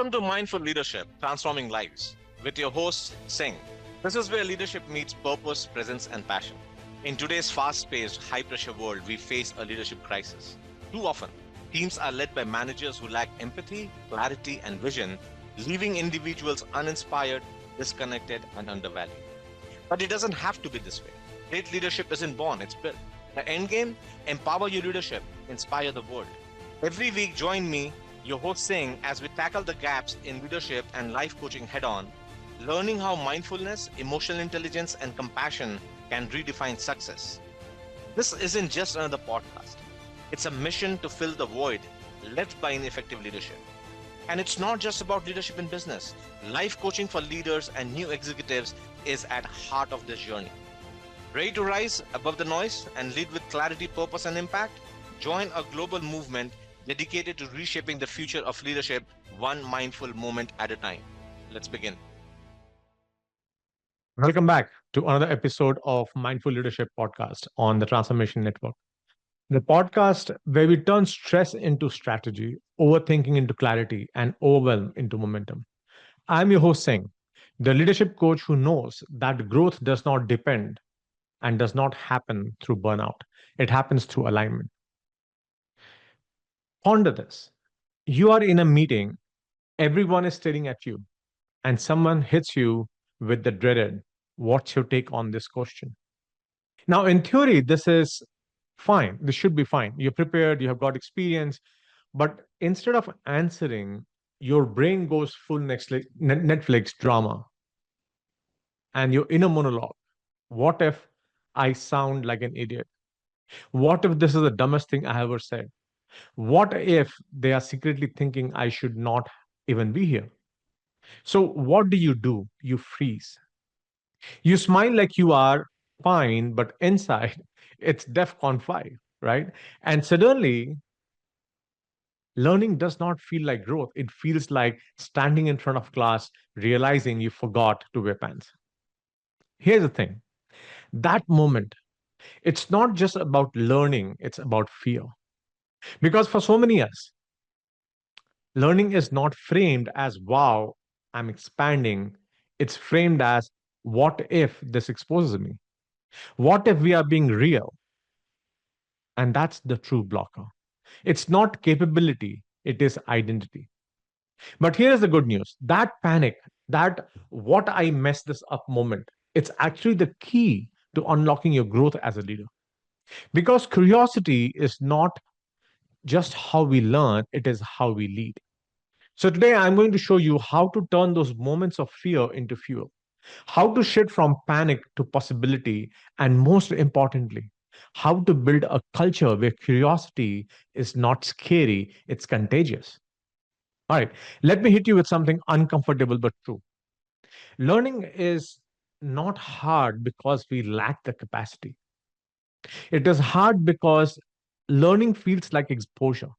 Welcome to Mindful Leadership, Transforming Lives, with your host, Singh. This is where leadership meets purpose, presence, and passion. In today's fast-paced, high-pressure world, we face a leadership crisis. Too often, teams are led by managers who lack empathy, clarity, and vision, leaving individuals uninspired, disconnected, and undervalued. But it doesn't have to be this way. Great leadership isn't born, it's built. The end game: empower your leadership, inspire the world. Every week, join me, your host Singh, as we tackle the gaps in leadership and life coaching head on, learning how mindfulness, emotional intelligence, and compassion can redefine success. This isn't just another podcast, it's a mission to fill the void left by ineffective leadership. And it's not just about leadership in business. Life coaching for leaders and new executives is at heart of this journey. Ready to rise above the noise and lead with clarity, purpose, and impact? Join a global movement dedicated to reshaping the future of leadership one mindful moment at a time. Let's begin. Welcome back to another episode of Mindful Leadership Podcast on the Transformation Network, the podcast where we turn stress into strategy, overthinking into clarity, and overwhelm into momentum. I'm your host, Singh, the leadership coach who knows that growth does not depend and does not happen through burnout. It happens through alignment. Ponder this. You are in a meeting, everyone is staring at you, and someone hits you with the dreaded, what's your take on this question? Now, in theory, this is fine. This should be fine. You're prepared, you have got experience. But instead of answering, your brain goes full Netflix drama and your inner monologue. What if I sound like an idiot? What if this is the dumbest thing I ever said? What if they are secretly thinking I should not even be here? So, what do? You freeze. You smile like you are fine, but inside it's DEFCON 5, right? And suddenly, learning does not feel like growth. It feels like standing in front of class, realizing you forgot to wear pants. Here's the thing, that moment, it's not just about learning, it's about fear. Because for so many years, learning is not framed as, wow, I'm expanding. It's framed as, what if this exposes me? What if we are being real? And that's the true blocker. It's not capability, it is identity. But here's the good news, that panic, that what I messed this up moment, it's actually the key to unlocking your growth as a leader. Because curiosity is not just how we learn, it is how we lead. So today I'm going to show you how to turn those moments of fear into fuel, how to shift from panic to possibility, and most importantly, how to build a culture where curiosity is not scary, it's contagious. All right, let me hit you with something uncomfortable but true. Learning is not hard because we lack the capacity. It is hard because learning feels like exposure.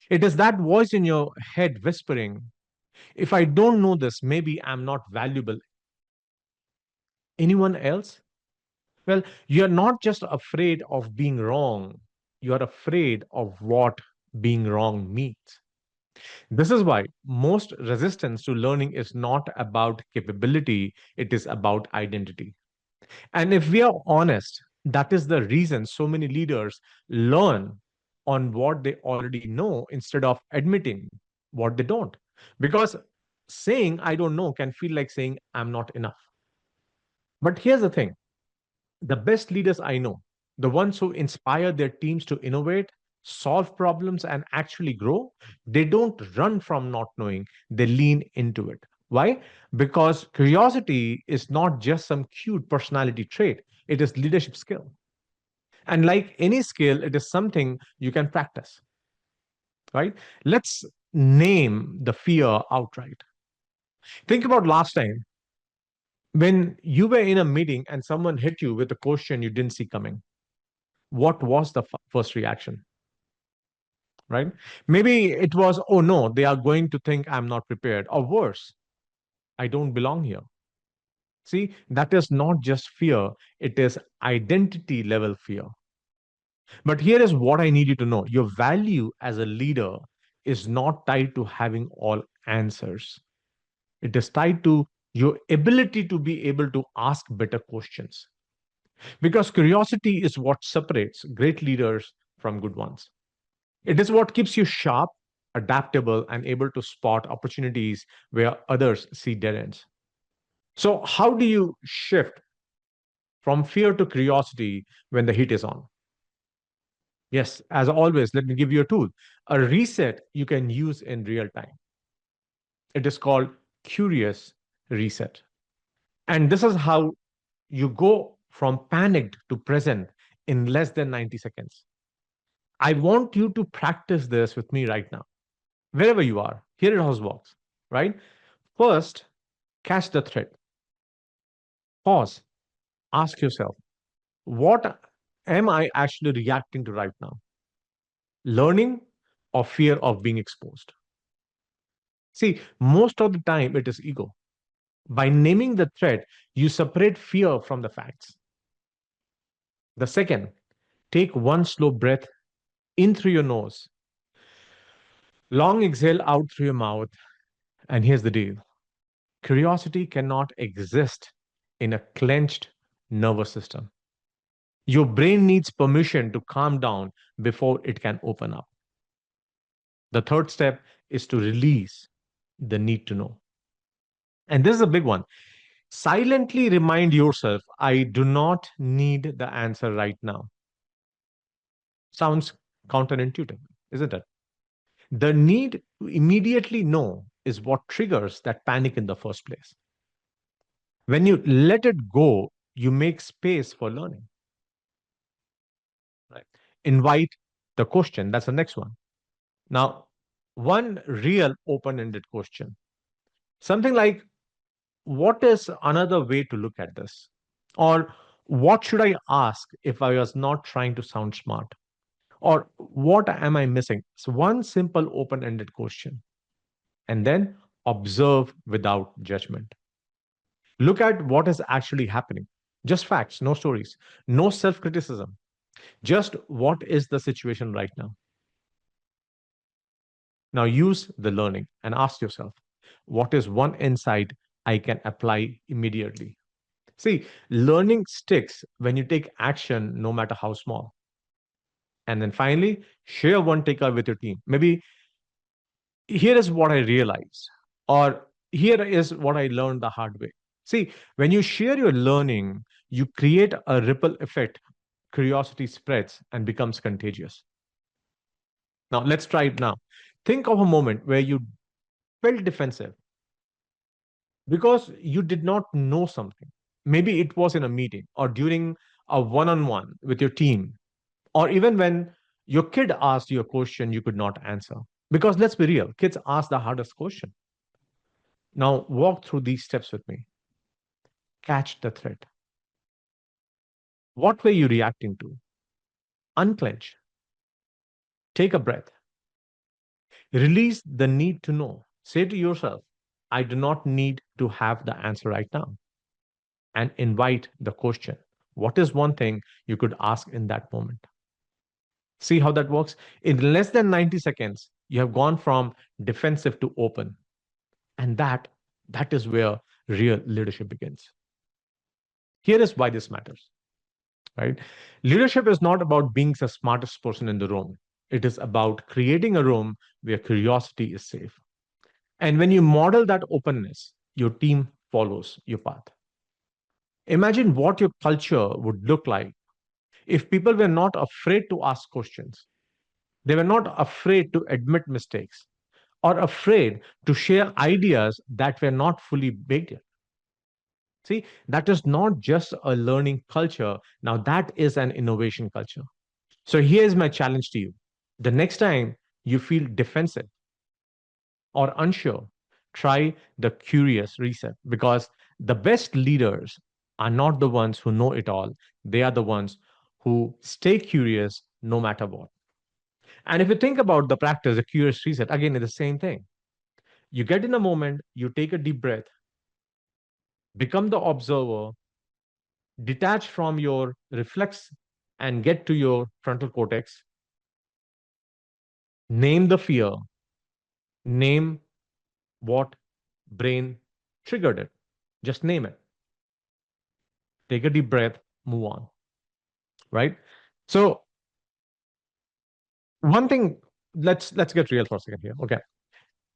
It is that voice in your head whispering, if I don't know this, maybe I'm not valuable. Anyone else? Well, you're not just afraid of being wrong, you're afraid of what being wrong means. This is why most resistance to learning is not about capability, it is about identity. And if we are honest, that is the reason so many leaders learn on what they already know instead of admitting what they don't. Because saying, I don't know, can feel like saying, I'm not enough. But here's the thing, the best leaders I know, the ones who inspire their teams to innovate, solve problems, and actually grow, they don't run from not knowing, they lean into it. Why? Because curiosity is not just some cute personality trait, it is leadership skill. And like any skill, it is something you can practice, right? Let's name the fear outright. Think about last time when you were in a meeting and someone hit you with a question you didn't see coming. What was the first reaction, right? Maybe it was, oh no, they are going to think I'm not prepared, or worse, I don't belong here. See, that is not just fear, it is identity level fear. But here is what I need you to know, your value as a leader is not tied to having all answers. It is tied to your ability to be able to ask better questions. Because curiosity is what separates great leaders from good ones. It is what keeps you sharp, adaptable, and able to spot opportunities where others see dead ends. So, how do you shift from fear to curiosity when the heat is on? Yes, as always, let me give you a tool, a reset you can use in real time. It is called Curious Reset. And this is how you go from panicked to present in less than 90 seconds. I want you to practice this with me right now, wherever you are. Here it how it works, right? First, catch the thread. Pause. Ask yourself, what am I actually reacting to right now? Learning or fear of being exposed? See, most of the time it is ego. By naming the threat, you separate fear from the facts. The second, take one slow breath in through your nose, long exhale out through your mouth. And here's the deal, curiosity cannot exist in a clenched nervous system. Your brain needs permission to calm down before it can open up. The third step is to release the need to know. And this is a big one. Silently remind yourself, I do not need the answer right now. Sounds counterintuitive, isn't it? The need to immediately know is what triggers that panic in the first place. When you let it go, you make space for learning. Right? Invite the question. That's the next one. Now, one real open ended question. Something like, what is another way to look at this? Or what should I ask if I was not trying to sound smart? Or what am I missing? It's one simple open ended question. And then observe without judgment. Look at what is actually happening. Just facts, no stories, no self criticism. Just what is the situation right now? Now use the learning and ask yourself, what is one insight I can apply immediately? See, learning sticks when you take action, no matter how small. And then finally, share one takeaway with your team. Maybe here is what I realized, or here is what I learned the hard way. See, when you share your learning, you create a ripple effect. Curiosity spreads and becomes contagious. Now, let's try it now. Think of a moment where you felt defensive because you did not know something. Maybe it was in a meeting or during a one on one with your team, or even when your kid asked you a question you could not answer. Because let's be real, kids ask the hardest question. Now, walk through these steps with me. Catch the thread. What were you reacting to? Unclench. Take a breath. Release the need to know. Say to yourself, I do not need to have the answer right now. And invite the question. What is one thing you could ask in that moment? See how that works? In less than 90 seconds, you have gone from defensive to open. And that is where real leadership begins. Here is why this matters, right? Leadership is not about being the smartest person in the room. It is about creating a room where curiosity is safe. And when you model that openness, your team follows your path. Imagine what your culture would look like if people were not afraid to ask questions. They were not afraid to admit mistakes or afraid to share ideas that were not fully baked yet. See, that is not just a learning culture. Now, that is an innovation culture. So, here's my challenge to you. The next time you feel defensive or unsure, try the curious reset because the best leaders are not the ones who know it all. They are the ones who stay curious no matter what. And if you think about the practice, the curious reset, again, it's the same thing. You get in a moment, you take a deep breath, become the observer, detach from your reflex, and get to your frontal cortex, name the fear, Name what brain triggered it. Just name it. Take a deep breath, move on, right? So one thing, let's get real for a second here. Okay.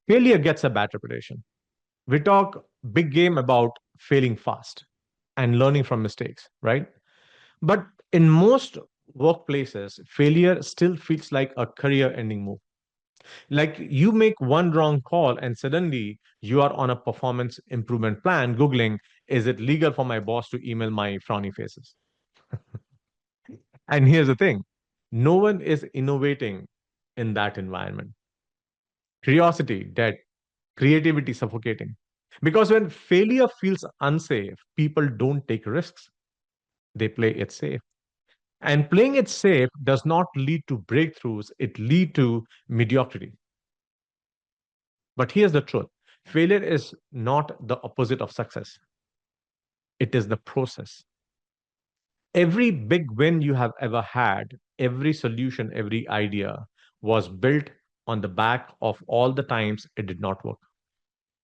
Failure gets a bad reputation. We talk big game about failing fast and learning from mistakes, right? But in most workplaces, failure still feels like a career ending move. Like you make one wrong call and suddenly you are on a performance improvement plan, Googling, is it legal for my boss to email my frowny faces? And here's the thing, no one is innovating in that environment. Curiosity dead, creativity suffocating. Because when failure feels unsafe, people don't take risks, they play it safe. And playing it safe does not lead to breakthroughs, it leads to mediocrity. But here's the truth, failure is not the opposite of success, it is the process. Every big win you have ever had, every solution, every idea was built on the back of all the times it did not work.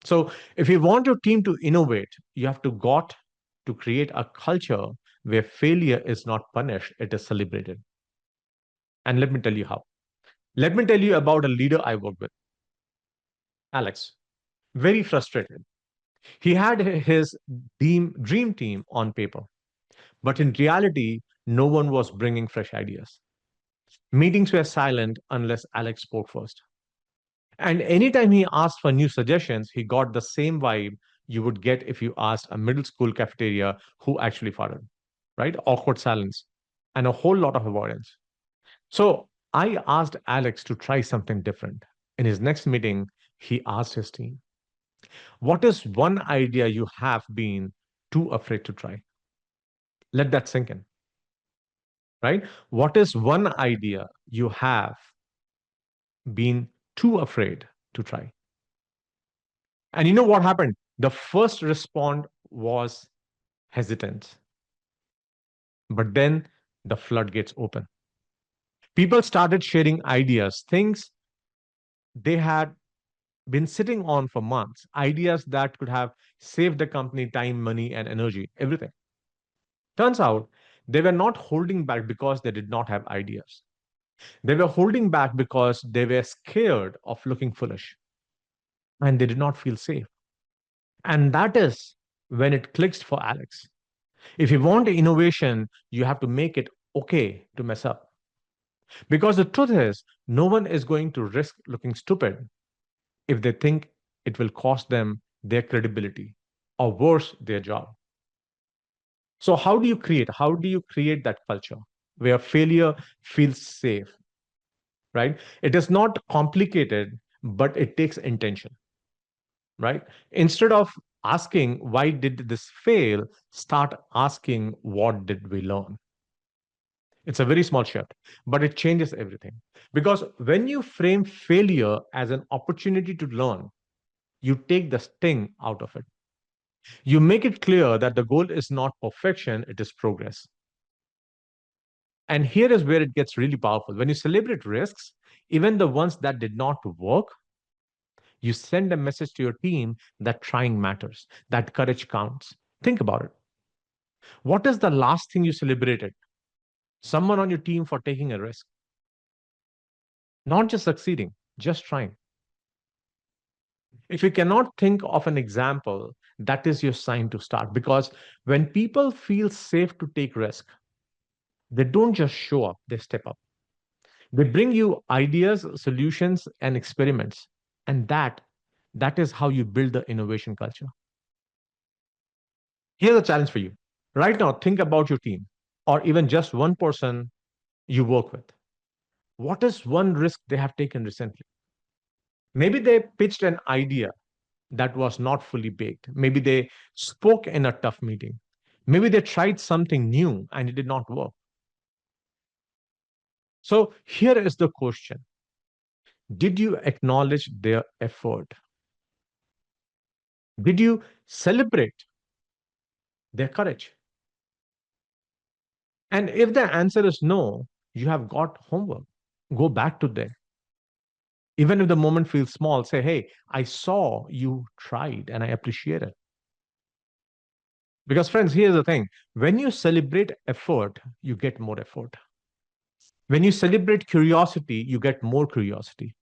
So, if you want your team to innovate, you have to got to create a culture where failure is not punished, it is celebrated. And let me tell you how. Let me tell you about a leader I worked with, Alex. Very frustrated. He had his dream team on paper, but in reality, no one was bringing fresh ideas. Meetings were silent unless Alex spoke first. And anytime he asked for new suggestions, he got the same vibe you would get if you asked a middle school cafeteria who actually farted, right? Awkward silence and a whole lot of avoidance. So I asked Alex to try something different. In his next meeting, he asked his team, what is one idea you have been too afraid to try? Let that sink in, right? What is one idea you have been too afraid to try? And you know what happened? The first response was hesitant, but then the floodgates open. People started sharing ideas, things they had been sitting on for months, ideas that could have saved the company time, money, and energy, everything. Turns out they were not holding back because they did not have ideas. They were holding back because they were scared of looking foolish and they did not feel safe. And that is when it clicks for Alex. If you want innovation, you have to make it okay to mess up. Because the truth is, no one is going to risk looking stupid if they think it will cost them their credibility or worse, their job. So, how do you create? How do you create that culture where failure feels safe, right? It is not complicated, but it takes intention, right? Instead of asking, why did this fail? Start asking, what did we learn? It's a very small shift, but it changes everything. Because when you frame failure as an opportunity to learn, you take the sting out of it. You make it clear that the goal is not perfection, it is progress. And here is where it gets really powerful. When you celebrate risks, even the ones that did not work, you send a message to your team that trying matters, that courage counts. Think about it. What is the last thing you celebrated? Someone on your team for taking a risk, not just succeeding, just trying. If you cannot think of an example, that is your sign to start. Because when people feel safe to take risk, they don't just show up, they step up. They bring you ideas, solutions, and experiments. And that is how you build the innovation culture. Here's a challenge for you. Right now, think about your team or even just one person you work with. What is one risk they have taken recently? Maybe they pitched an idea that was not fully baked. Maybe they spoke in a tough meeting. Maybe they tried something new and it did not work. So here is the question, did you acknowledge their effort? Did you celebrate their courage? And if the answer is no, you have got homework. Go back to there. Even if the moment feels small, say, hey, I saw you tried and I appreciate it. Because, friends, here's the thing, when you celebrate effort, you get more effort. When you celebrate curiosity, you get more curiosity.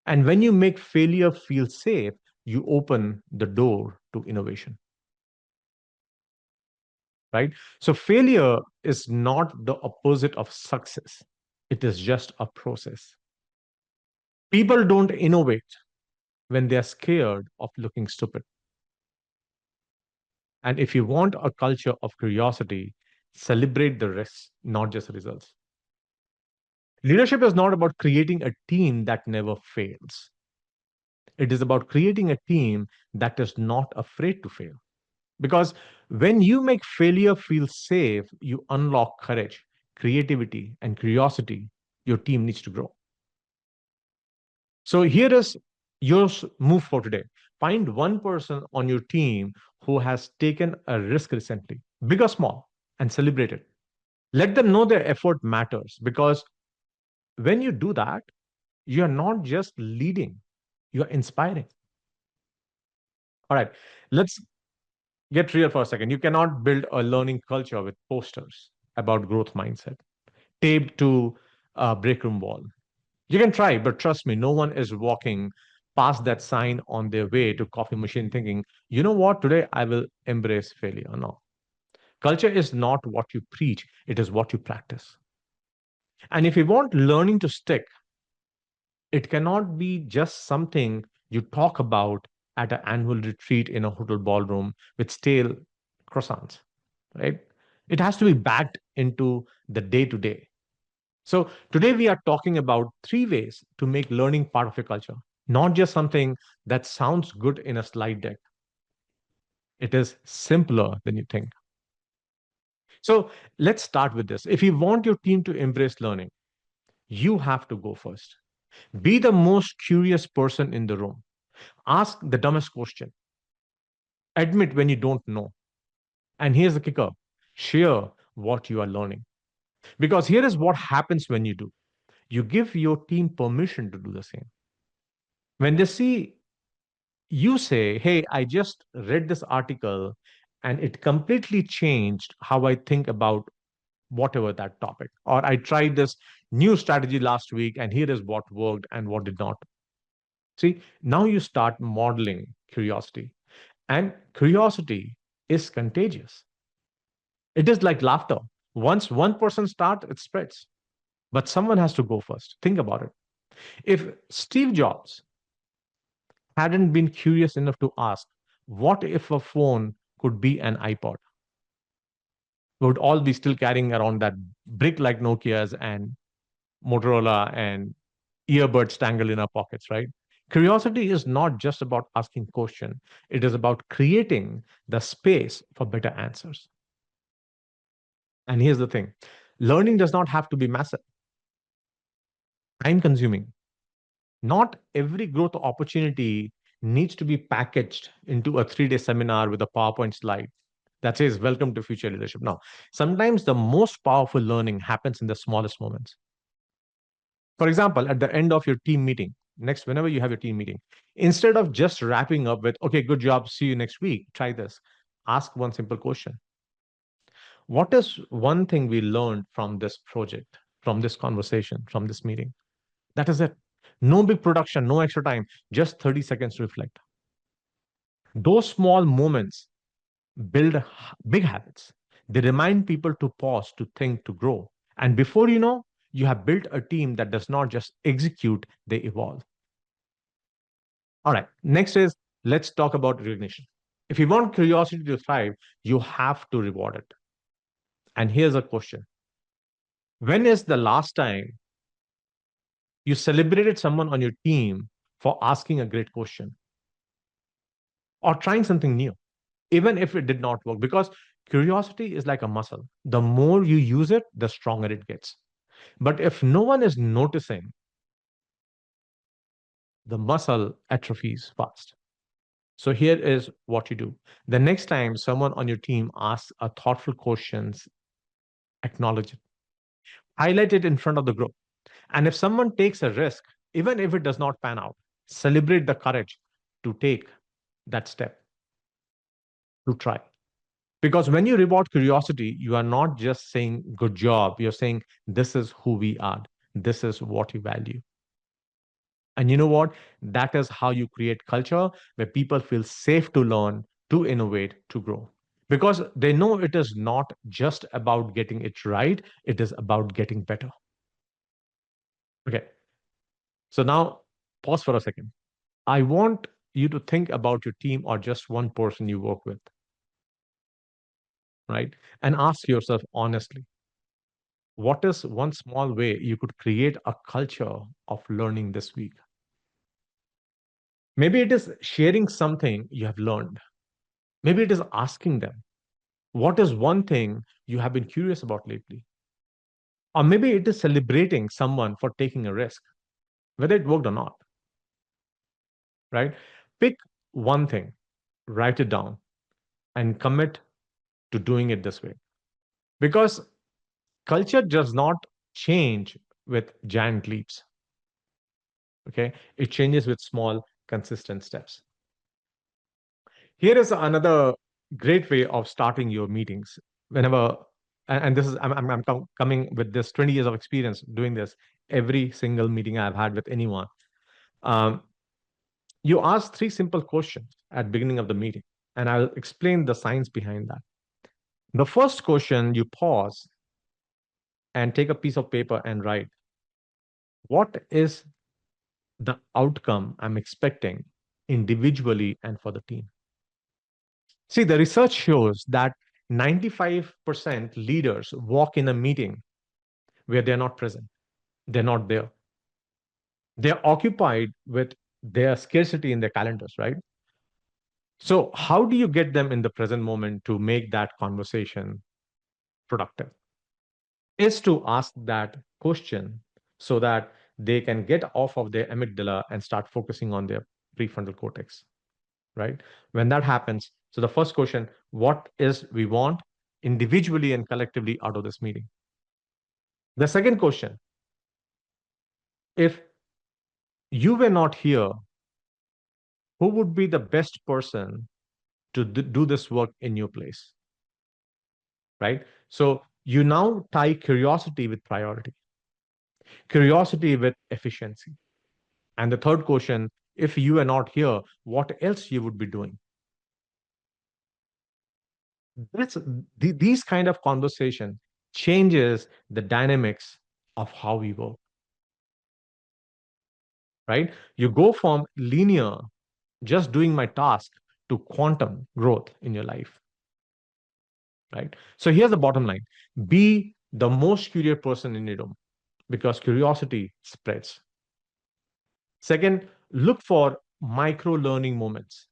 And when you make failure feel safe, you open the door to innovation, right? So, failure is not the opposite of success, it is just a process. People don't innovate when they're scared of looking stupid. And if you want a culture of curiosity, celebrate the risks, not just results. Leadership is not about creating a team that never fails. It is about creating a team that is not afraid to fail. Because when you make failure feel safe, you unlock courage, creativity, and curiosity. Your team needs to grow. So here is your move for today. Find one person on your team who has taken a risk recently, big or small, and celebrate it. Let them know their effort matters because when you do that, you are not just leading, you are inspiring. All right, let's get real for a second. You cannot build a learning culture with posters about growth mindset taped to a break room wall. You can try, but trust me, no one is walking past that sign on their way to coffee machine thinking, you know what, today I will embrace failure. No. Culture is not what you preach, it is what you practice. And if you want learning to stick, it cannot be just something you talk about at an annual retreat in a hotel ballroom with stale croissants, right? It has to be backed into the day to day. So today we are talking about three ways to make learning part of your culture, not just something that sounds good in a slide deck. It is simpler than you think. So let's start with this. If you want your team to embrace learning, you have to go first. Be the most curious person in the room. Ask the dumbest question. Admit when you don't know. And here's the kicker, share what you are learning. Because here is what happens when you do, you give your team permission to do the same. When they see you say, hey, I just read this article and it completely changed how I think about whatever that topic, or I tried this new strategy last week and here is what worked and what did not. See, now you start modeling curiosity, and curiosity is contagious. It is like laughter. Once one person starts, it spreads. But someone has to go first. Think about it. If Steve Jobs hadn't been curious enough to ask, what if a phone could be an iPod? We would all be still carrying around that brick like Nokia's and Motorola and earbuds tangled in our pockets, right? Curiosity is not just about asking questions, it is about creating the space for better answers. And here's the thing, learning does not have to be massive, time consuming. Not every growth opportunity needs to be packaged into a 3-day seminar with a PowerPoint slide that says, welcome to future leadership. Now, sometimes the most powerful learning happens in the smallest moments. For example, at the end of your team meeting, next, whenever you have your team meeting, instead of just wrapping up with, okay, good job, see you next week, try this. Ask one simple question. What is one thing we learned from this project, from this conversation, from this meeting? That is it. No big production, no extra time, just 30 seconds to reflect. Those small moments build big habits. They remind people to pause, to think, to grow. And before you know, you have built a team that does not just execute, they evolve. All right, next is let's talk about recognition. If you want curiosity to thrive, you have to reward it. And here's a question. When is the last time you celebrated someone on your team for asking a great question or trying something new, even if it did not work? Because curiosity is like a muscle. The more you use it, the stronger it gets. But if no one is noticing, the muscle atrophies fast. So here is what you do. The next time someone on your team asks a thoughtful questions, acknowledge it. Highlight it in front of the group. And if someone takes a risk, even if it does not pan out. Celebrate the courage to take that step, to try. Because when you reward curiosity, you are not just saying, good job. You're saying, this is who we are. This is what you value. And you know what? That is how you create culture where people feel safe to learn, to innovate, to grow. Because they know it is not just about getting it right, it is about getting better. Okay. So now pause for a second. I want you to think about your team or just one person you work with, right? And ask yourself honestly, what is one small way you could create a culture of learning this week? Maybe it is sharing something you have learned. Maybe it is asking them, what is one thing you have been curious about lately? Or maybe it is celebrating someone for taking a risk, whether it worked or not, right? Pick one thing, write it down, and commit to doing it this way. Because culture does not change with giant leaps. Okay. It changes with small, consistent steps. Here is another great way of starting your meetings. Whenever, and this is, coming with this 20 years of experience doing this every single meeting I've had with anyone. Um, you ask three simple questions at beginning of the meeting, and I'll explain the science behind that. The first question, you pause and take a piece of paper and write, what is the outcome I'm expecting individually and for the team? See, the research shows that 95% leaders walk in a meeting where they're not present, they're not there. They're occupied with their scarcity in their calendars, right? So, how do you get them in the present moment to make that conversation productive? Is to ask that question so that they can get off of their amygdala and start focusing on their prefrontal cortex, right? When that happens, so the first question, what is we want individually and collectively out of this meeting? The second question, if you were not here, who would be the best person to do this work in your place, right? So you now tie curiosity with priority, curiosity with efficiency. And the third question, if you are not here, what else you would be doing? That's, these kind of conversation changes the dynamics of how we work, right? You go from linear, just doing my task, to quantum growth in your life, right? So here's the bottom line: be the most curious person in your room because curiosity spreads. Second, look for micro learning moments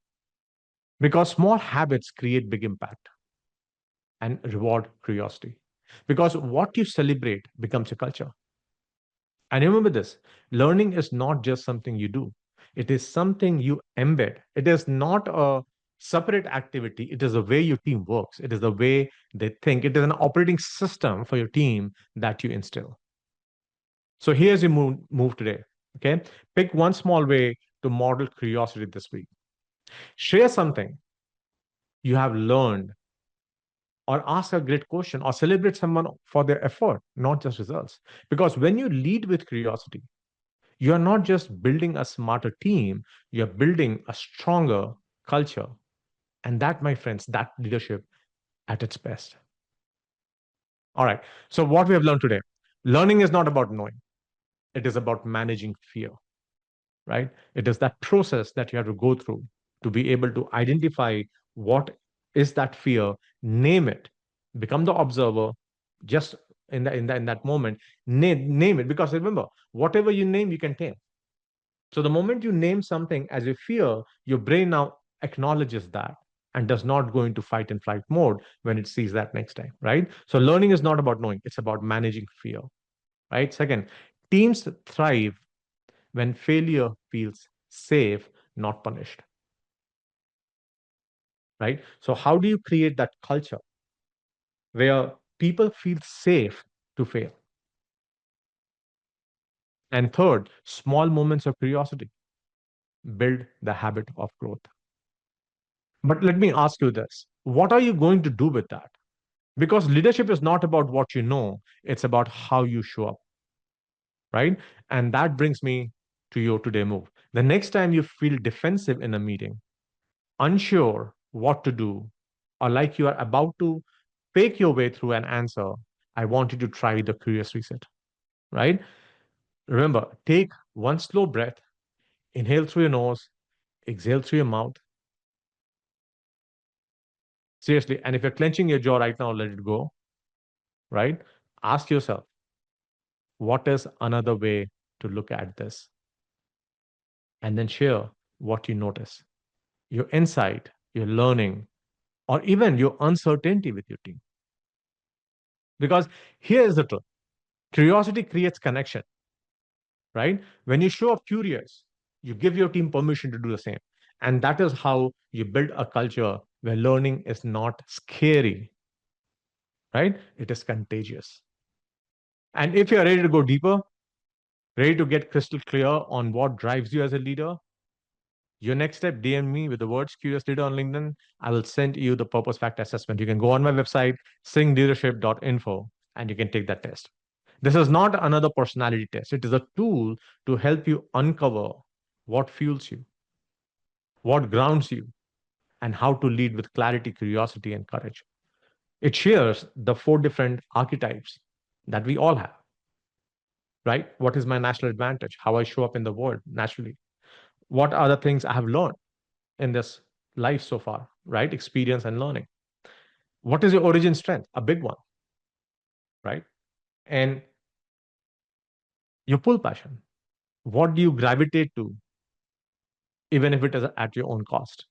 because small habits create big impact, and reward curiosity because what you celebrate becomes a culture. And remember this, learning is not just something you do, it is something you embed. It is not a separate activity, it is the way your team works, it is the way they think, it is an operating system for your team that you instill. So here's your move today. Okay. Pick one small way to model curiosity this week. Share something you have learned, or ask a great question, or celebrate someone for their effort, not just results. Because when you lead with curiosity, you are not just building a smarter team, you're building a stronger culture. And that, my friends, that leadership at its best. All right. So, what we have learned today, learning is not about knowing, it is about managing fear, right? It is that process that you have to go through to be able to identify what is that fear, name it, become the observer, just in that moment, name it. Because remember, whatever you name, you can tame. So the moment you name something as a fear, your brain now acknowledges that and does not go into fight and flight mode when it sees that next time, right? So learning is not about knowing, it's about managing fear, right? Second, teams thrive when failure feels safe, not punished, right? So, how do you create that culture where people feel safe to fail? And third, small moments of curiosity build the habit of growth. But let me ask you this, what are you going to do with that? Because leadership is not about what you know, it's about how you show up, right? And that brings me to your today move. The next time you feel defensive in a meeting, unsure what to do, or like you are about to fake your way through an answer, I want you to try the curious reset, right? Remember, take one slow breath, inhale through your nose, exhale through your mouth. Seriously. And if you're clenching your jaw right now, let it go, right? Ask yourself, what is another way to look at this? And then share what you notice, your insight, your learning, or even your uncertainty with your team. Because here is the truth, curiosity creates connection, right? When you show up curious, you give your team permission to do the same. And that is how you build a culture where learning is not scary, right? It is contagious. And if you're ready to go deeper, ready to get crystal clear on what drives you as a leader, your next step, DM me with the words curious leader on LinkedIn. I will send you the purpose factor assessment. You can go on my website, singleadership.info, and you can take that test. This is not another personality test. It is a tool to help you uncover what fuels you, what grounds you, and how to lead with clarity, curiosity, and courage. It shares the four different archetypes that we all have, right? What is my natural advantage? How I show up in the world naturally. What are the things I have learned in this life so far, right? Experience and learning. What is your origin strength? A big one, right? And your pull passion. What do you gravitate to, even if it is at your own cost,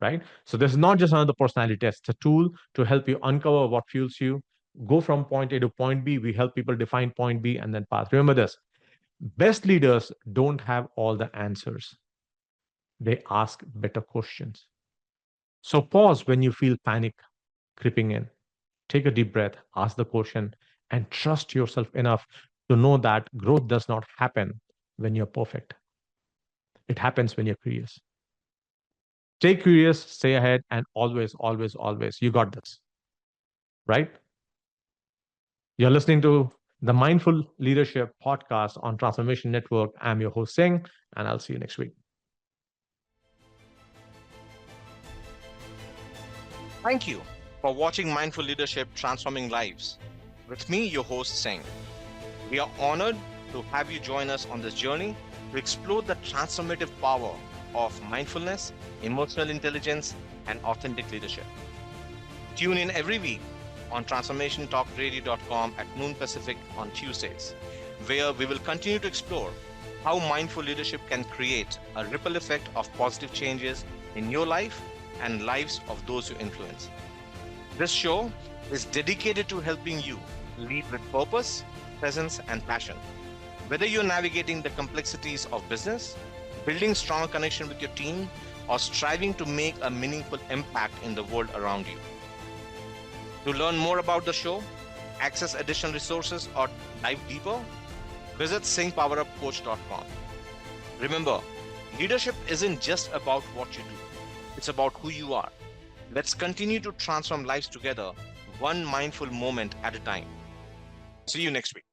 right? So this is not just another personality test. It's a tool to help you uncover what fuels you, go from point A to point B. We help people define point B and then path. Remember this, best leaders don't have all the answers. They ask better questions. So pause when you feel panic creeping in. Take a deep breath, ask the question, and trust yourself enough to know that growth does not happen when you're perfect. It happens when you're curious. Stay curious, stay ahead, and always, always, always, you got this, right? You're listening to the Mindful Leadership podcast on Transformation Network. I'm your host, Singh, and I'll see you next week. Thank you for watching Mindful Leadership Transforming Lives. With me, your host, Singh. We are honored to have you join us on this journey to explore the transformative power of mindfulness, emotional intelligence, and authentic leadership. Tune in every week on transformationtalkradio.com at noon Pacific on Tuesdays, where we will continue to explore how mindful leadership can create a ripple effect of positive changes in your life and lives of those you influence. This show is dedicated to helping you lead with purpose, presence, and passion. Whether you're navigating the complexities of business, building strong connection with your team, or striving to make a meaningful impact in the world around you. To learn more about the show, access additional resources, or dive deeper, visit singpowerupcoach.com. Remember, leadership isn't just about what you do, it's about who you are. Let's continue to transform lives together, one mindful moment at a time. See you next week.